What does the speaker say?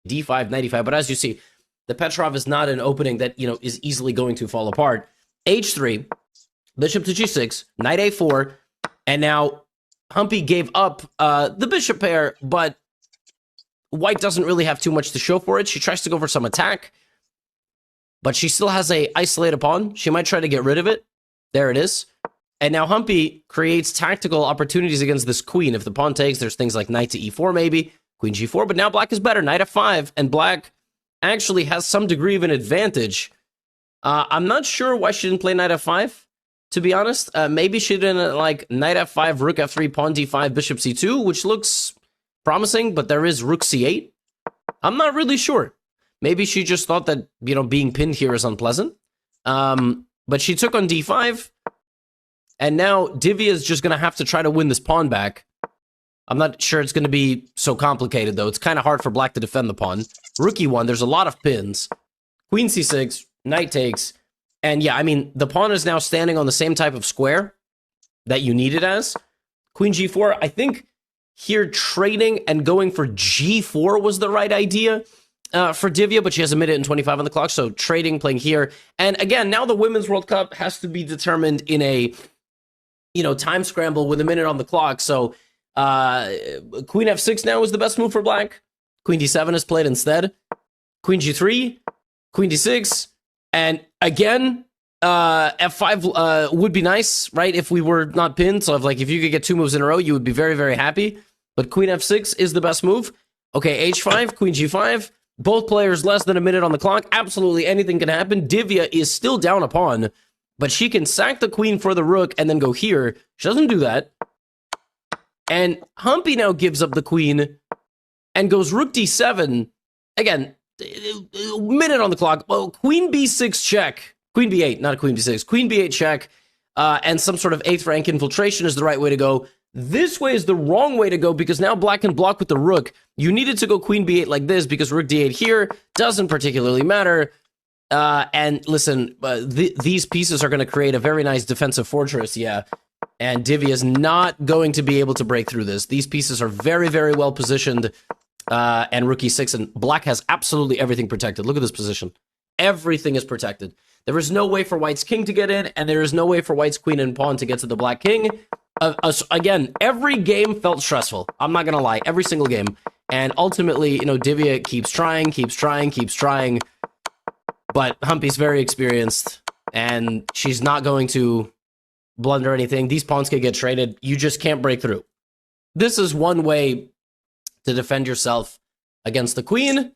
d5, knight e5. But as you see, the Petrov is not an opening that, is easily going to fall apart. h3, bishop to g6, knight a4, and now Humpy gave up the bishop pair, but white doesn't really have too much to show for it. She tries to go for some attack, but she still has a isolated pawn. She might try to get rid of it. There it is. And now Humpy creates tactical opportunities against this queen. If the pawn takes, there's things like knight to e4 maybe, queen g4, but now black is better, knight f5, and black actually has some degree of an advantage. I'm not sure why she didn't play knight f5, to be honest. Maybe she didn't like knight f5, rook f3, pawn d5, bishop c2, which looks promising, but there is rook c8. I'm not really sure. Maybe she just thought that, being pinned here is unpleasant. But she took on d5, and now Divya is just going to have to try to win this pawn back. I'm not sure it's going to be so complicated, though. It's kind of hard for black to defend the pawn. Rook e1, there's a lot of pins. Queen c6, knight takes. And yeah, I mean, the pawn is now standing on the same type of square that you need it as. Queen g4, I think here trading and going for g4 was the right idea for Divya, but she has a minute and 25 on the clock, so trading, playing here. And again, now the Women's World Cup has to be determined in a, time scramble with a minute on the clock. So queen f6 now is the best move for black. Queen d7 is played instead. Queen g3, queen d6, and again, f5 would be nice, right? If we were not pinned. So if you could get 2 moves in a row, you would be very, very happy. But queen f6 is the best move. Okay, h5, queen g5. Both players less than a minute on the clock. Absolutely anything can happen. Divya is still down a pawn, but she can sack the queen for the rook and then go here. She doesn't do that. And Humpy now gives up the queen and goes rook d7. Again, minute on the clock. Well, queen b6 check. Queen b8, not a queen b6. Queen b8 check. And some sort of 8th rank infiltration is the right way to go. This way is the wrong way to go because now black can block with the rook. You needed to go queen b8 like this because rook d8 here doesn't particularly matter. And listen, these pieces are going to create a very nice defensive fortress, yeah. And Divya is not going to be able to break through this. These pieces are very, very well positioned. And rook e6, and black has absolutely everything protected. Look at this position. Everything is protected. There is no way for white's king to get in, and there is no way for white's queen and pawn to get to the black king. Again, every game felt stressful. I'm not going to lie. Every single game. And ultimately, Divya keeps trying. But Humpy's very experienced, and she's not going to blunder anything. These pawns can get traded. You just can't break through. This is one way to defend yourself against the queen.